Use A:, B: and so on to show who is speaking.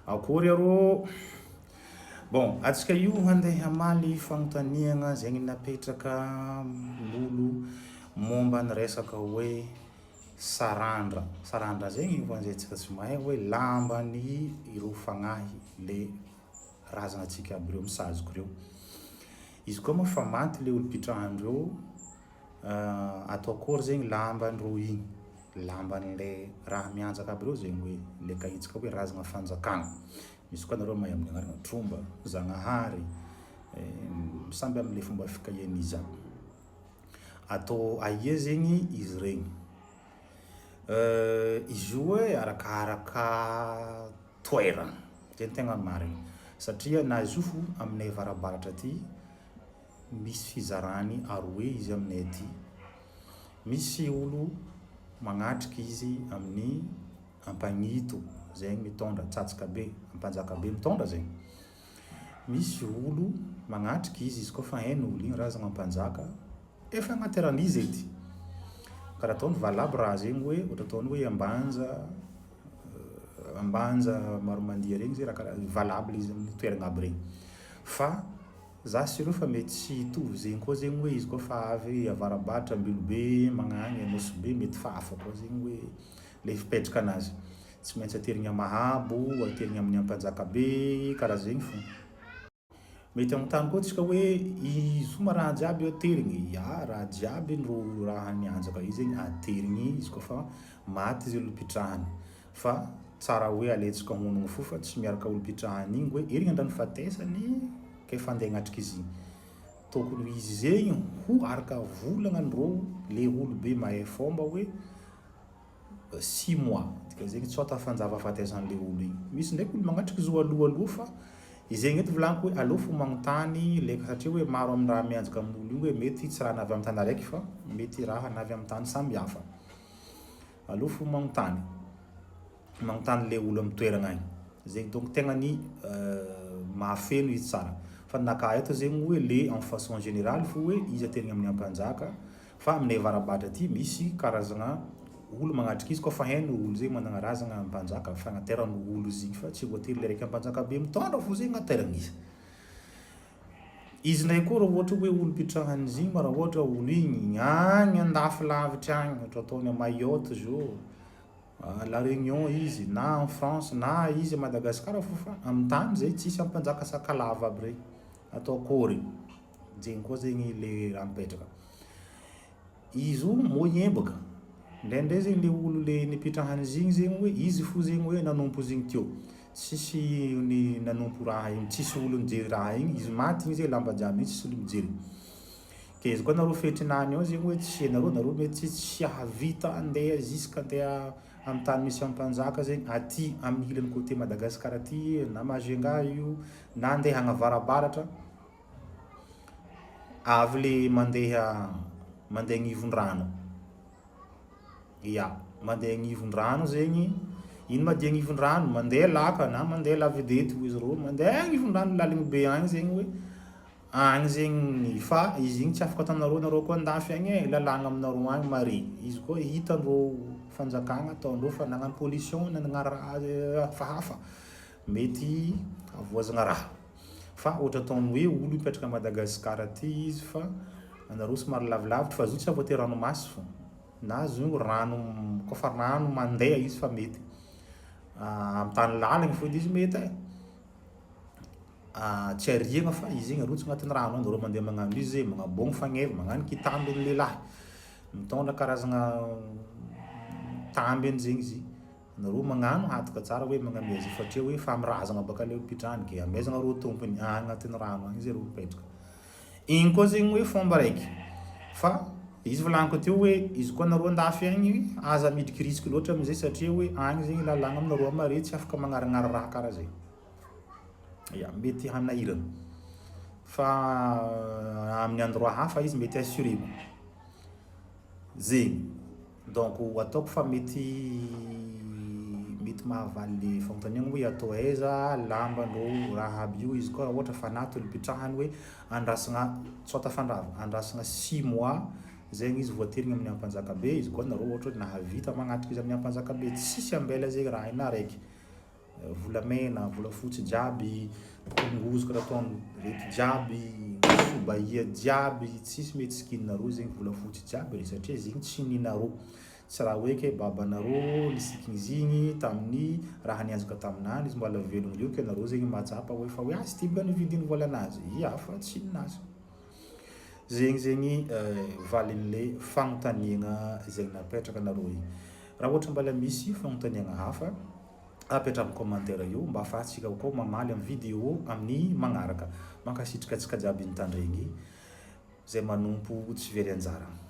A: Akory arô. Bon, atsika io handeha hamaly fanontaniagna zegny napetraka olo momba ny resaka hoe sarandra. Sarandra zegny hoan'izay tsika tsy mahay hoe lamban'ny ireo fagnahy le razagnatsika aby reo misazoko reo. Izy koa moa fa maty le olo pitrahandreo, atao akory zegny lamban'ireo igny, lamban'le raha mianjaka aby reo zegny hoe le kahitsika hoe razagna fanjakagna. Misy koa nareo mahay amin'ny agnarana tromba, zagnahary, samby amin'le fomba fikahian'izy aby. Atao aia zegny izy regny? Izy io hoe arakaraka toerana, zegny tegna marigny. Satria na zofo aminay avarabaratra aty, misy fizarany aroe izy aminay aty. Misy olo magnatriky izy amin'ny Ampagnito, zegny mitondra Tsatsikabe, Ampanjakabe mitondra zegny. Misy olo magnatriky izy koa fa hainy olo igny razagna Ampanjaka, efa agnateran'izy edy. Karaha ataony valabo raha zegny hoe ohatra ataony hoe ambanja Maromandia regny zay raha karaha valable izy amin'ny toerana aby regny. Fa za sy reo fa mety tsy hitovy zegny koa zegny hoe izy koa fa avy avarabaratra Ambilobe, magnagny Anosibe mety fa hafa koa zegny hoe le fipetraka anazy. Tsy maintsy aterigny a Mahabo, aterigny amin'ny Ampanjakabe, karaha zegny fô. Mety agnontany koa tsika hoe izoma raha jiaby aterigny? Ya, raha jiaby no raha mianjaka io zegny aterigny izy koa fa maty izy olo pitrahany. Fa tsara hoe alaitsika honogno fo fa tsy miaraka olo pitrahany igny hoe erigny andrano fatesany ke fa andeha agnatriky izy. Tokony izy zegny ho araka volagna andreo le olo be mahay fomba hoe 6 mois. Dika zegny tsy tafanjava fahatesan'le olo igny. Misy ndraiky olo magnatriky zo aloha fa izegny eto volaniko hoe aleo fo magnontany leka satria hoe maro amin'ny raha mianjaka amin'olo io hoe mety tsy raha navy amin'ny tany araiky fa mety raha navy amin'ny tany samihafa. Aleo fo magnontany le olo amin'ny toerana agny. Zegny donc tegna ny mahafeno izy tsara. Fa naka eto zegny hoe le en façon générale fo hoe izy aterigny amin'ny Ampanjaka, fa aminay avarabaratra aty misy karazagna olo magnatriky izy koa fa hainy olo zegny managna razagna Ampanjaka fa agnaterany olo izy fa tsy voatery le raiky Ampanjakabe mitondra fo zegny agnaterany izy. Izy ndray koa raha ohatra hoe olo pitrahany izy igny, raha ohatra olo igny agny andafy lavitra agny, ohatra ataony a Mayotte zao, La Réunion izy, na en France, na izy a Madagascar fo fa amin'ny tany zay tsisy Ampanjaka Sakalava aby regny. Atao akory? Zegny koa zegny le raha mipetraka. Izy io moyen baka. Ndraindray zegny le olo le nipitrahany izy igny zegny hoe izy fo zegny hoe nanompo izy igny teo. Tsisy ny nanompo raha igny, tsisy olo nijery raha igny, izy maty igny zay lamba jiaby igny tsisy olo mijery. Ke izy koa nareo fetrinany ao zegny hoe tsy nareo mety tsy ahavita andeha jusqu'à andeha amin'ny tany misy Ampanjaka zegny aty amin'ny ilany côté Madagascar aty na Majunga io, na andeha agnavarabaratra avy le mandeha agnivon-drano. Ya, mandeha agnivon-drano zegny, ino ma dia agnivon-drano? Mandeha laka na mandeha lavidety hoy izy rô, mandeha agnivon-drano laligny be agny zegny hoe agny zegny fa izy igny tsy afaka ataonareo koa andafy agny lalagna aminareo agny mare. Izy koa hitandreo fanjakagna ataondreo fa nagnano pollution nanagna raha hafahafa mety avoazagna raha. Fa ohatra ataony hoe olo mipetraka Madagascar aty izy fa anareo somary lavilavitra fa zo tsy voatery ranomasy fô. Na zo rano, koa fa rano mandeha izy fa mety. Amin'ny tany lalagna fô izy mety e. Tsy ariagna fa izy igny arotsaka agnatin'ny rano agny, nareo mandeha magnano izy, magnabôgno fagneva, magnano kitamby ny lehilahy, mitondra karazagna tamby zegny izy. Nareo magnano hataka tsara hoe magnameza satria hoe fa mirazagna baka le pitrahany ke amezagna rô tompony agnatin'ny rano agny zay rô mipetraka. Igny koa zegny hoe fomba raiky. Fa izy volaniko teo hoe izy koa nareo andafy agny aza midriky risque loatra amizay satria hoe agny zegny lalagna aminareo mare tsy afaka magnarignary raha karaha zay. Ya, mety hanahirana. Fa amin'ny endroit hafa izy mety assuré-ko. Zegny. Donc ataoko fa mety mahavaly le fanontaniagna hoe atao aiza lamban'reo raha aby io izy koa ohatra fa naty olo pitrahany hoe andrasagna tsy tafandrava, andrasagna 6 mois zegny izy voaterigny amin'ny Ampanjakabe. Izy koa nareo ohatra nahavita magnatriky izy amin'ny Ampanjakabe tsisy ambela zegny raha ina raiky. volamena, volafotsy jiaby, tongozoka raha ataony reto jiaby, sobahia jiaby, tsisy mety sikininareo zegny volafotsy jiaby re satria zegny tsy ninareo. Tsy raha hoe ke babanareo nisikiny tamin'ny raha nianjaka taminany izy mbala velogno io ke nareo zegny mahatsapa hoe fa hoe sy ty mba nividiny volanazy. Ia fa tsy ninazy. Zegny zegny valin'le fagnontaniana zegny napetraka nareo igny. Raha ohatra mbala misy fagnontaniana hafa, apetraka amin'ny commentaire io mba ahafahantsika koa mamaly amin'ny vidéo amin'ny magnaraka. Mankasitraka antsika jiaby nitandregny. Zay manompo tsy very anjara.